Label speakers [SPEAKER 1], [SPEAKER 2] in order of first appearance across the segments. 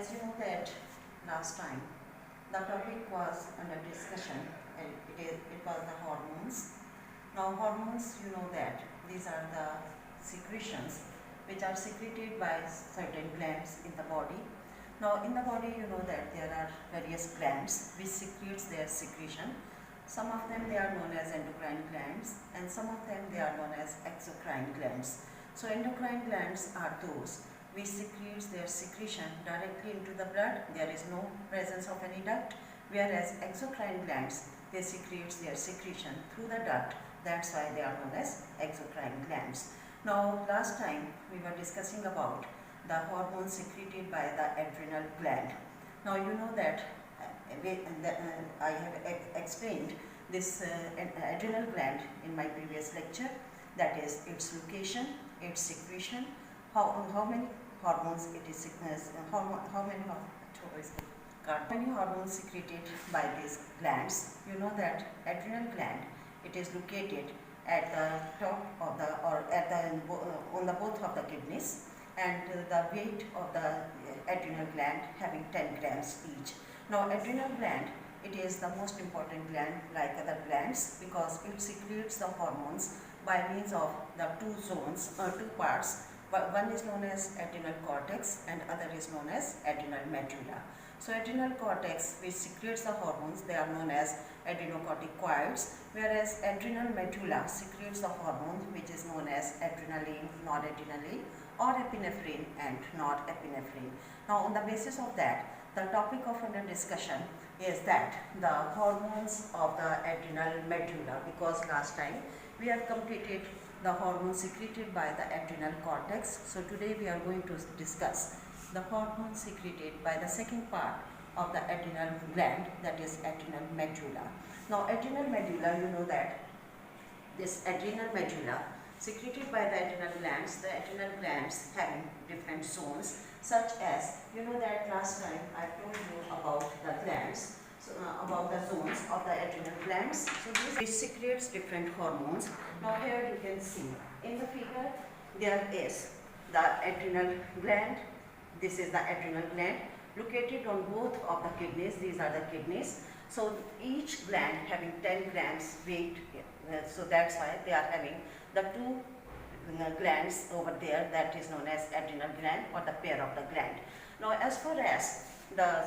[SPEAKER 1] as you know that last time the topic was under discussion and it was the hormones. Now hormones, you know that these are the secretions which are secreted by certain glands in the body. Now in the body, you know that there are various glands which secretes their secretion. Some of them they are known as endocrine glands and some of them they are known as exocrine glands. So endocrine glands are those which secretes their secretion directly into the blood. There is no presence of any duct, whereas exocrine glands, they secretes their secretion through the duct. That's why they are known as exocrine glands. Now last time we were discussing about the hormones secreted by the adrenal gland. Now you know that I have explained this adrenal gland in my previous lecture, that is its location, its secretion, how many hormones it is how many hormones secreted by these glands. You know that adrenal gland, it is located at the top of the on the both of the kidneys, and the weight of the adrenal gland having 10 grams each. Now adrenal gland, it is the most important gland like other glands because it secretes the hormones by means of the two zones or two parts. One is known as adrenal cortex and other is known as adrenal medulla. So adrenal cortex, which secretes the hormones, they are known as adrenocorticoids, whereas adrenal medulla secretes the hormone which is known as adrenaline, noradrenaline, or epinephrine and norepinephrine. Now on the basis of that, the topic of under discussion is that the hormones of the adrenal medulla, because last time we have completed the hormones secreted by the adrenal cortex. So today we are going to discuss the hormones secreted by the second part of the adrenal gland, that is adrenal medulla. Now adrenal medulla, you know that this adrenal medulla secreted by the adrenal glands having different zones, such as, you know that last time I told you about the glands, so, about the zones of the adrenal glands. So this secretes different hormones. Now here you can see in the figure there is the adrenal gland. This is the adrenal gland located on both of the kidneys. These are the kidneys. So each gland having 10 grams weight. So that's why they are having the two glands over there, that is known as adrenal gland or the pair of the gland. Now as far as the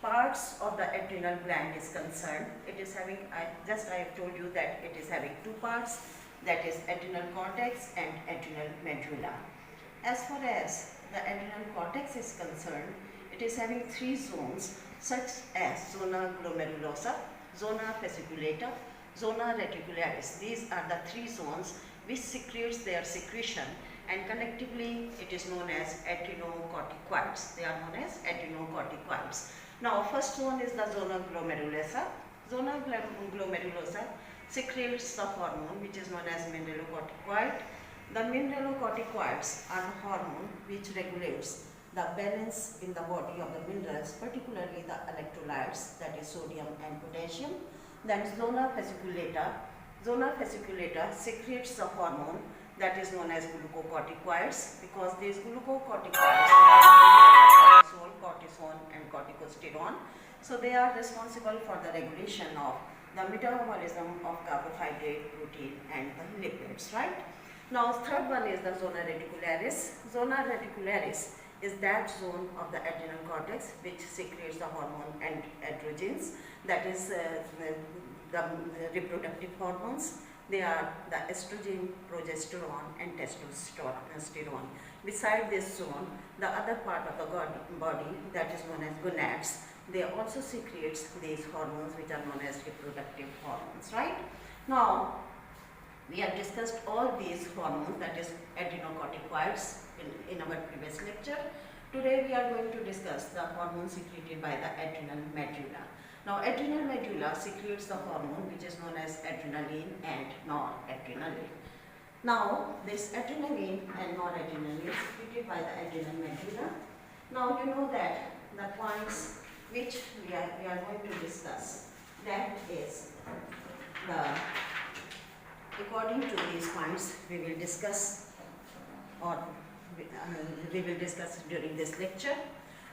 [SPEAKER 1] parts of the adrenal gland is concerned, it is having, I have told you that it is having two parts, that is adrenal cortex and adrenal medulla. As far as the adrenal cortex is concerned, it is having three zones such as zona glomerulosa, zona fasciculata, zona reticularis. These are the three zones which secretes their secretion, and collectively it is known as adrenocorticoids. They are known as adrenocorticoids. Now first zone is the zona glomerulosa. Zona glomerulosa secretes the hormone which is known as mineralocorticoid. The mineralocorticoids are the hormone which regulates the balance in the body of the minerals, particularly the electrolytes, that is sodium and potassium. Then zona fasciculata secretes the hormone that is known as glucocorticoids, because these glucocorticoids are cortisol and corticosterone. So they are responsible for the regulation of the metabolism of carbohydrate, protein and the lipids, right? Now third one is the zona reticularis. Zona reticularis is that zone of the adrenal cortex which secretes the hormone and androgens, that is the reproductive hormones. They are the estrogen, progesterone and testosterone. Beside this zone, the other part of the body, that is known as gonads, they also secretes these hormones which are known as reproductive hormones, right? Now we have discussed all these hormones, that is adrenocorticoids, in our previous lecture. Today we are going to discuss the hormones secreted by the adrenal medulla. Now adrenal medulla secretes the hormone which is known as adrenaline and noradrenaline. Now this adrenaline and noradrenaline is secreted by the adrenal medulla. Now you know that the points which we are going to discuss, that is according to these points we will discuss during this lecture.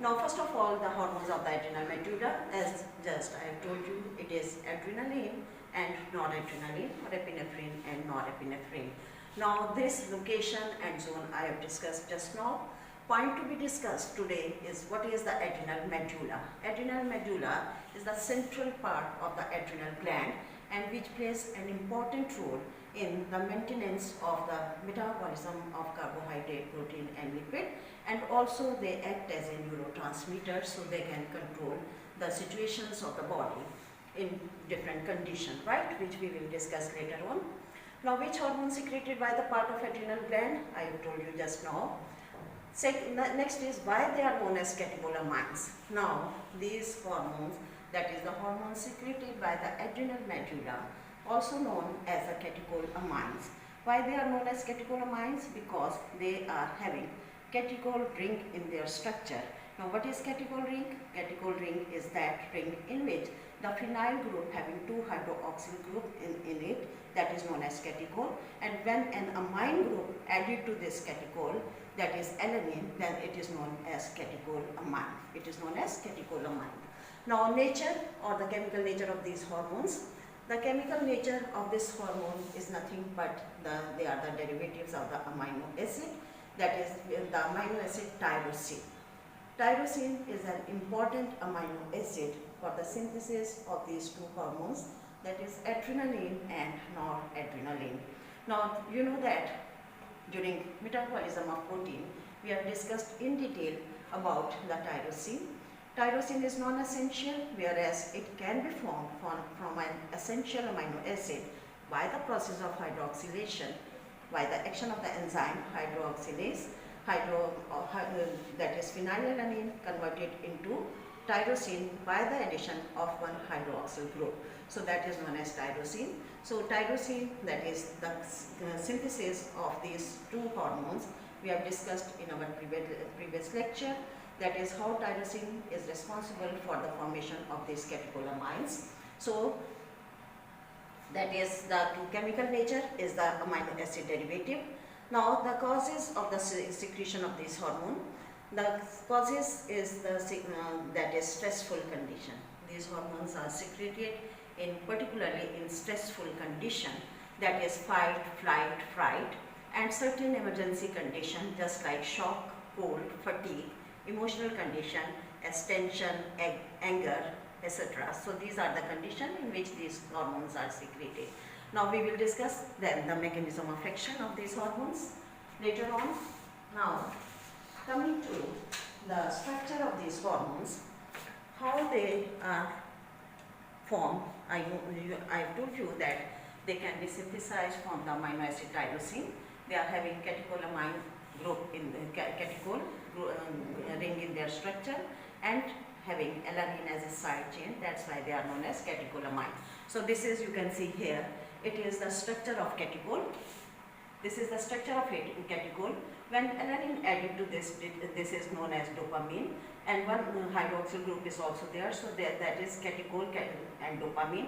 [SPEAKER 1] Now, first of all, the hormones of the adrenal medulla, as just I have told you, it is adrenaline and noradrenaline, or epinephrine and norepinephrine. Now, this location and zone I have discussed just now. Point to be discussed today is what is the adrenal medulla. Adrenal medulla is the central part of the adrenal gland and which plays an important role in the maintenance of the metabolism of carbohydrate, protein and lipid, and also they act as a neurotransmitter, so they can control the situations of the body in different conditions, right, which we will discuss later on. Now, which hormone secreted by the part of adrenal gland? I have told you just now. Next is why they are known as catecholamines. Now, these hormones, that is the hormones secreted by the adrenal medulla, also known as the catecholamines. Why they are known as catecholamines? Because they are having catechol ring in their structure. Now, what is catechol ring? Catechol ring is that ring in which the phenyl group having two hydroxyl group in it, that is known as catechol, and when an amine group added to this catechol, that is alanine, then it is known as catecholamine. It is known as catecholamine. Now, nature or the chemical nature of these hormones. The chemical nature of this hormone is nothing but they are the derivatives of the amino acid, that is the amino acid tyrosine. Tyrosine is an important amino acid for the synthesis of these two hormones, that is adrenaline and noradrenaline. Now, you know that during metabolism of protein, we have discussed in detail about the tyrosine. Tyrosine is non-essential, whereas it can be formed from an essential amino acid by the process of hydroxylation, by the action of the enzyme hydroxylase, that is phenylalanine converted into tyrosine by the addition of one hydroxyl group. So that is known as tyrosine. So tyrosine, that is the synthesis of these two hormones, we have discussed in our previous lecture. That is how tyrosine is responsible for the formation of these catecholamines. So that is the chemical nature is the amino acid derivative. Now, the causes of the secretion of this hormone. The causes is that is stressful condition. These hormones are secreted particularly in stressful condition, that is fight, flight, fright, and certain emergency condition just like shock, cold, fatigue, emotional condition as tension, anger, etc. So these are the conditions in which these hormones are secreted. Now we will discuss then the mechanism of action of these hormones later on. Now, coming to the structure of these hormones, how they are formed, I told you that they can be synthesized from the amino acid tyrosine. They are having catecholamine group in the catechol ring in their structure and having alanine as a side chain. That's why they are known as catecholamine. So this is, you can see here, it is the structure of catechol. This is the structure of catechol. When alanine added to this, this is known as dopamine, and one hydroxyl group is also there. So that is catechol and dopamine.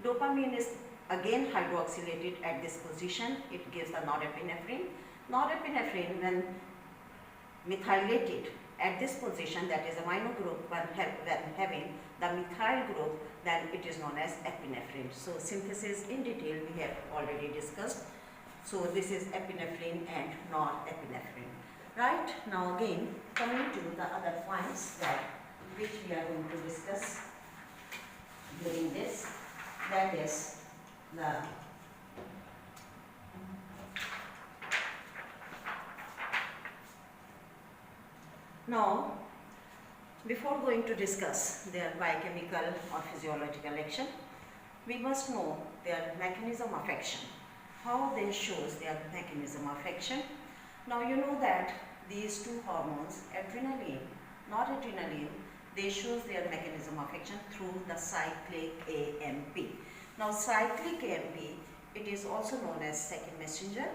[SPEAKER 1] Dopamine is again hydroxylated at this position. It gives the norepinephrine. Norepinephrine, when methylated at this position, that is amino group, when having the methyl group, then it is known as epinephrine. So synthesis in detail we have already discussed. So this is epinephrine and norepinephrine. Right? Now again, coming to the other points that which we are going to discuss during this, that is the now, before going to discuss their biochemical or physiological action, we must know their mechanism of action, how they shows their mechanism of action. Now you know that these two hormones, adrenaline, noradrenaline, they shows their mechanism of action through the cyclic AMP. Now cyclic AMP, it is also known as second messenger.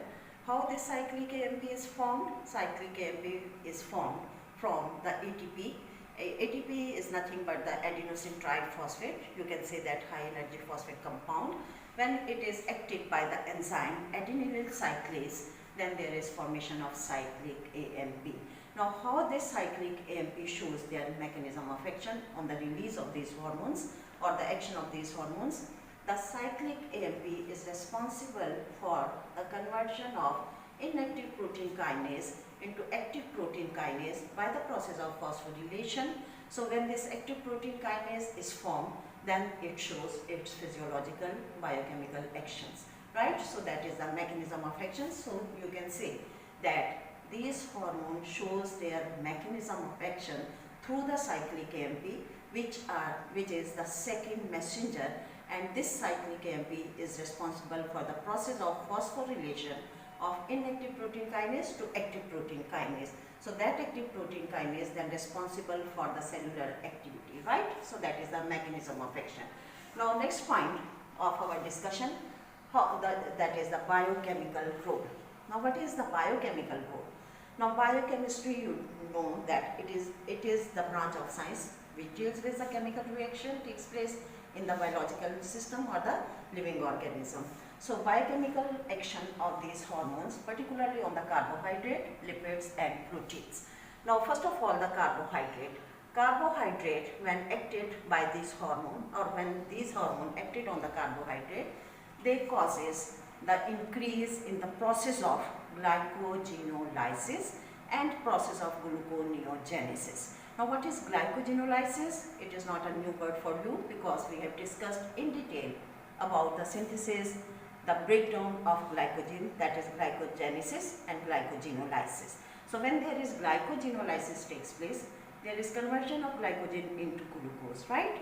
[SPEAKER 1] How the cyclic AMP is formed? Cyclic AMP is formed from the ATP. ATP is nothing but the adenosine triphosphate. You can say that high energy phosphate compound. When it is acted by the enzyme adenylyl cyclase, then there is formation of cyclic AMP. Now, how this cyclic AMP shows their mechanism of action on the release of these hormones or the action of these hormones? The cyclic AMP is responsible for the conversion of inactive protein kinase into active protein kinase by the process of phosphorylation. So when this active protein kinase is formed, then it shows its physiological biochemical actions, right? So that is the mechanism of action. So you can say that these hormones shows their mechanism of action through the cyclic AMP, which is the second messenger, and this cyclic AMP is responsible for the process of phosphorylation of inactive protein kinase to active protein kinase. So that active protein kinase then responsible for the cellular activity, right? So that is the mechanism of action. Now next point of our discussion, that is the biochemical role. Now what is the biochemical role? Now biochemistry, you know that it is the branch of science which deals with the chemical reaction takes place in the biological system or the living organism. So biochemical action of these hormones, particularly on the carbohydrate, lipids and proteins. Now first of all, the carbohydrate when acted by this hormone, or when these hormone acted on the carbohydrate, they causes the increase in the process of glycogenolysis and process of gluconeogenesis. Now what is glycogenolysis? It is not a new word for you because we have discussed in detail about the synthesis, the breakdown of glycogen, that is glycogenesis and glycogenolysis. So when there is glycogenolysis takes place, there is conversion of glycogen into glucose, right?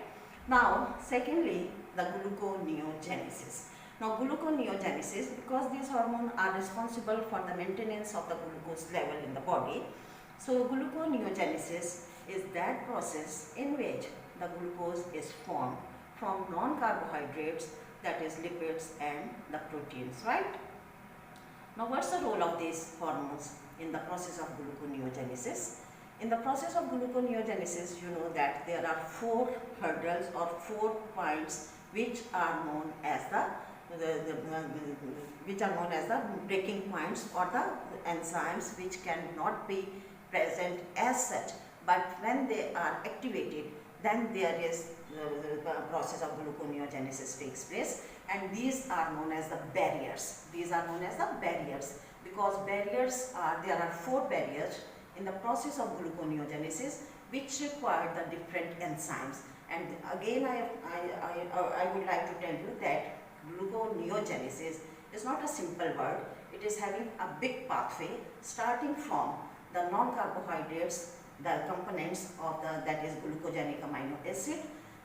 [SPEAKER 1] Now secondly, the gluconeogenesis. Now gluconeogenesis, because these hormones are responsible for the maintenance of the glucose level in the body. So gluconeogenesis is that process in which the glucose is formed from non-carbohydrates, that is lipids and the proteins, right? Now what's the role of these hormones in the process of gluconeogenesis? In the process of gluconeogenesis, you know that there are 4 hurdles or 4 points which are known as the breaking points or the enzymes which cannot be present as such, but when they are activated, then there is the process of gluconeogenesis takes place, and these are known as the barriers. These are known as the barriers because there are 4 barriers in the process of gluconeogenesis which require the different enzymes. And again I would like to tell you that gluconeogenesis is not a simple word. It is having a big pathway starting from the non-carbohydrates, the components of that is glucogenic amino acid,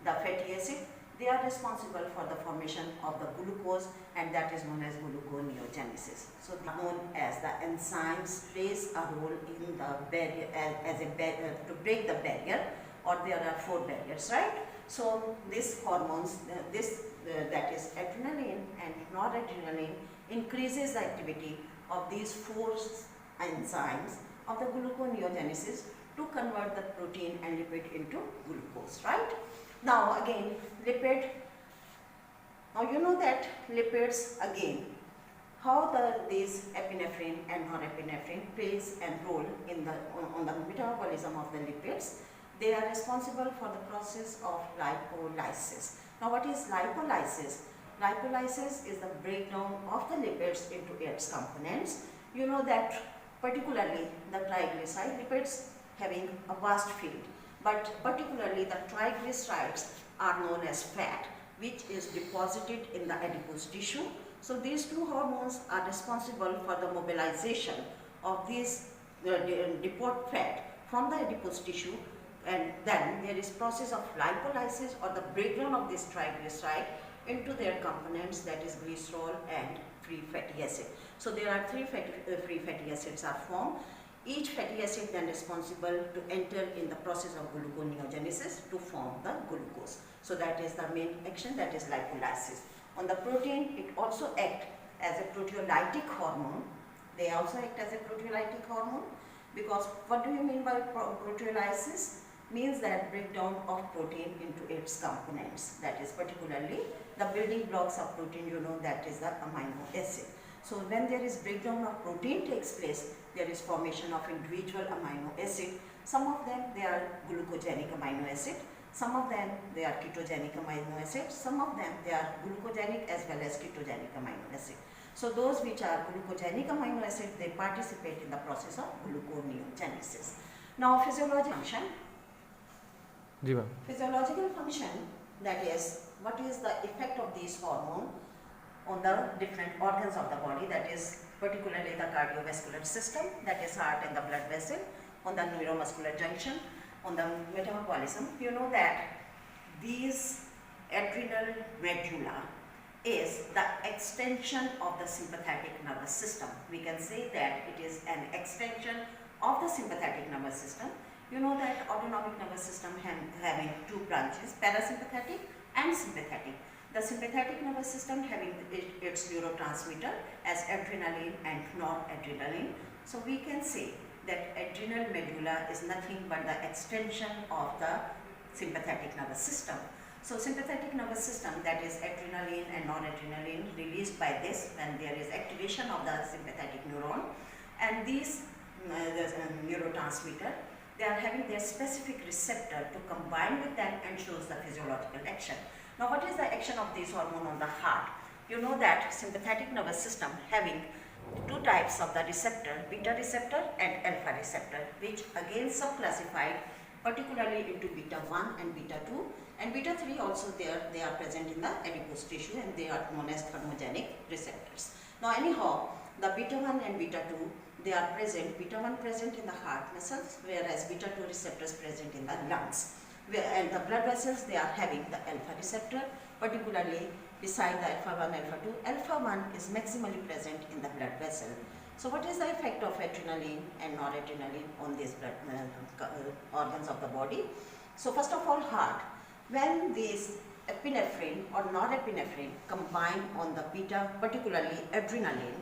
[SPEAKER 1] the fatty acid. They are responsible for the formation of the glucose, and that is known as gluconeogenesis. So known as the enzymes plays a role in the barrier as a barrier to break the barrier, or there are 4 barriers, right? So these hormones, that is adrenaline and noradrenaline, increases the activity of these 4 enzymes of the gluconeogenesis to convert the protein and lipid into glucose, right? Now again, lipid. Now you know that lipids, again, how these epinephrine and norepinephrine plays a role in on the metabolism of the lipids. They are responsible for the process of lipolysis. Now what is lipolysis? Lipolysis is the breakdown of the lipids into its components. You know that particularly the triglyceride lipids having a vast field, but particularly the triglycerides are known as fat, which is deposited in the adipose tissue. So these 2 hormones are responsible for the mobilization of these depot fat from the adipose tissue, and then there is process of lipolysis or the breakdown of this triglyceride into their components, that is glycerol and free fatty acid. So there are 3 free fatty acids are formed. Each fatty acid then responsible to enter in the process of gluconeogenesis to form the glucose. So that is the main action, that is lipolysis. On the protein, it also acts as a proteolytic hormone. They also act as a proteolytic hormone, because what do you mean by proteolysis? Means that breakdown of protein into its components, that is particularly the building blocks of protein, you know, that is the amino acid. So when there is breakdown of protein takes place, there is formation of individual amino acid. Some of them they are glucogenic amino acid, some of them they are ketogenic amino acid, some of them they are glucogenic as well as ketogenic amino acid. So those which are glucogenic amino acid, they participate in the process of gluconeogenesis. Now physiological function. Physiological function, that is what is the effect of these hormone on the different organs of the body, that is particularly the cardiovascular system, that is heart and the blood vessel, on the neuromuscular junction, on the metabolism. You know that these adrenal medulla is the extension of the sympathetic nervous system. We can say that it is an extension of the sympathetic nervous system. You know that autonomic nervous system having two branches, parasympathetic and sympathetic. The sympathetic nervous system having its neurotransmitter as adrenaline and noradrenaline. So we can say that adrenal medulla is nothing but the extension of the sympathetic nervous system. So sympathetic nervous system, that is adrenaline and noradrenaline, released by this when there is activation of the sympathetic neuron, and these neurotransmitter, they are having their specific receptor to combine with them and shows the physiological action. Now what is the action of this hormone on the heart? You know that sympathetic nervous system having two types of the receptor, beta receptor and alpha receptor, which again subclassified particularly into beta 1 and beta 2, and beta 3 also they are present in the adipose tissue, and they are known as thermogenic receptors. Now anyhow, the beta 1 and beta 2, they are present, beta 1 present in the heart muscles, whereas beta 2 receptors present in the lungs. And the blood vessels, they are having the alpha receptor, particularly beside the alpha 1, alpha 2. Alpha 1 is maximally present in the blood vessel. So what is the effect of adrenaline and noradrenaline on these blood organs of the body? So first of all, heart. When these epinephrine or norepinephrine combine on the beta, particularly adrenaline,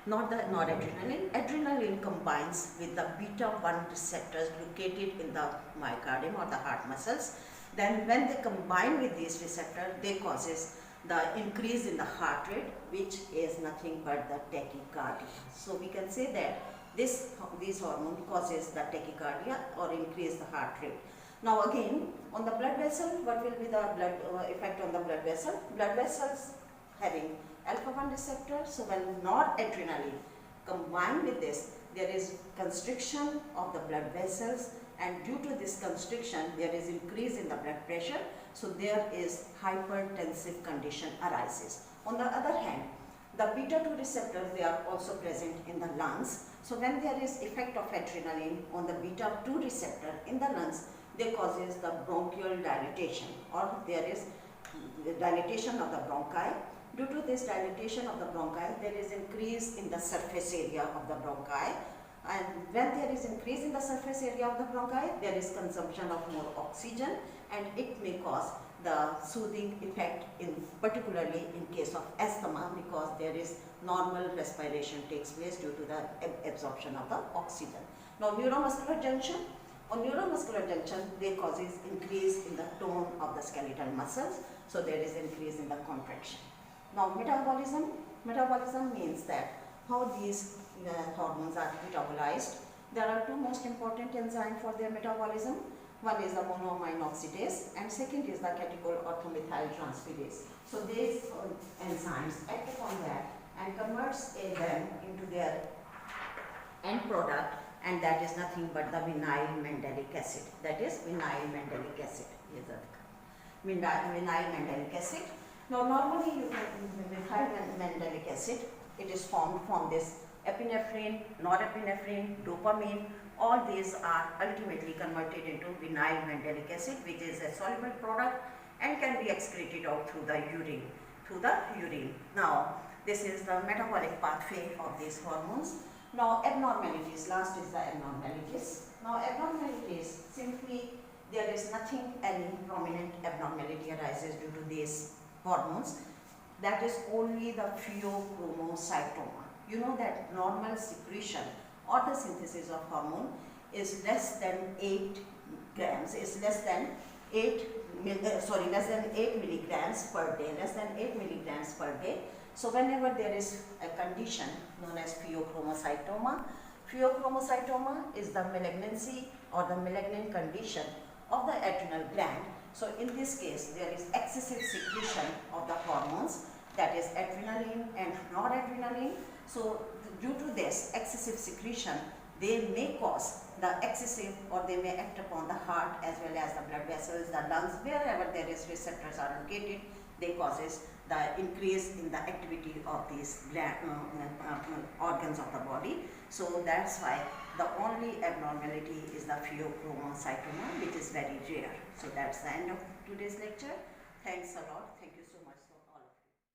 [SPEAKER 1] not the noradrenaline, adrenaline combines with the beta 1 receptors located in the myocardium or the heart muscles. Then when they combine with these receptors, they causes the increase in the heart rate, which is nothing but the tachycardia. So we can say that this hormone causes the tachycardia or increase the heart rate. Now again, on the blood vessel, what will be the effect on the blood vessel? Blood vessels having alpha 1 receptor, so when noradrenaline combined with this, there is constriction of the blood vessels, and due to this constriction, there is increase in the blood pressure, so there is hypertensive condition arises. On the other hand, the beta 2 receptors, they are also present in the lungs, so when there is effect of adrenaline on the beta 2 receptor in the lungs, they causes the bronchial dilatation, or there is the dilatation of the bronchi. Due to this dilatation of the bronchi, there is increase in the surface area of the bronchi, and when there is increase in the surface area of the bronchi, there is consumption of more oxygen, and it may cause the soothing effect, in particularly in case of asthma, because there is normal respiration takes place due to the absorption of the oxygen. Now neuromuscular junction. On neuromuscular junction, they causes increase in the tone of the skeletal muscles, so there is increase in the contraction. Now metabolism. Metabolism means that how these hormones are metabolized. There are two most important enzymes for their metabolism. One is the monoamine oxidase, and second is the catechol orthomethyl transferase. So these enzymes act upon that and converts them into their end product, and that is nothing but the vinyl mandelic acid. That is vinyl mandelic acid. Vinyl mandelic acid. Now normally you can vinyl mandelic acid, it is formed from this epinephrine, norepinephrine, dopamine. All these are ultimately converted into vinyl mandelic acid, which is a soluble product and can be excreted out through the urine. Now this is the metabolic pathway of these hormones. Now abnormalities, last is the abnormalities. Now abnormalities, simply there is nothing, any prominent abnormality arises due to these hormones. That is only the pheochromocytoma. You know that normal secretion or the synthesis of hormone is less than 8 grams, is less than 8 milligrams per day, less than 8 milligrams per day. So whenever there is a condition known as pheochromocytoma, pheochromocytoma is the malignancy or the malignant condition of the adrenal gland. So in this case, there is excessive secretion of the hormones, that is adrenaline and noradrenaline. So due to this excessive secretion, they may cause the excessive, or they may act upon the heart as well as the blood vessels, the lungs, wherever there is receptors are located, they causes the increase in the activity of these organs of the body. So that's why the only abnormality is the pheochromocytoma, which is very rare. So that's the end of today's lecture. Thanks a lot.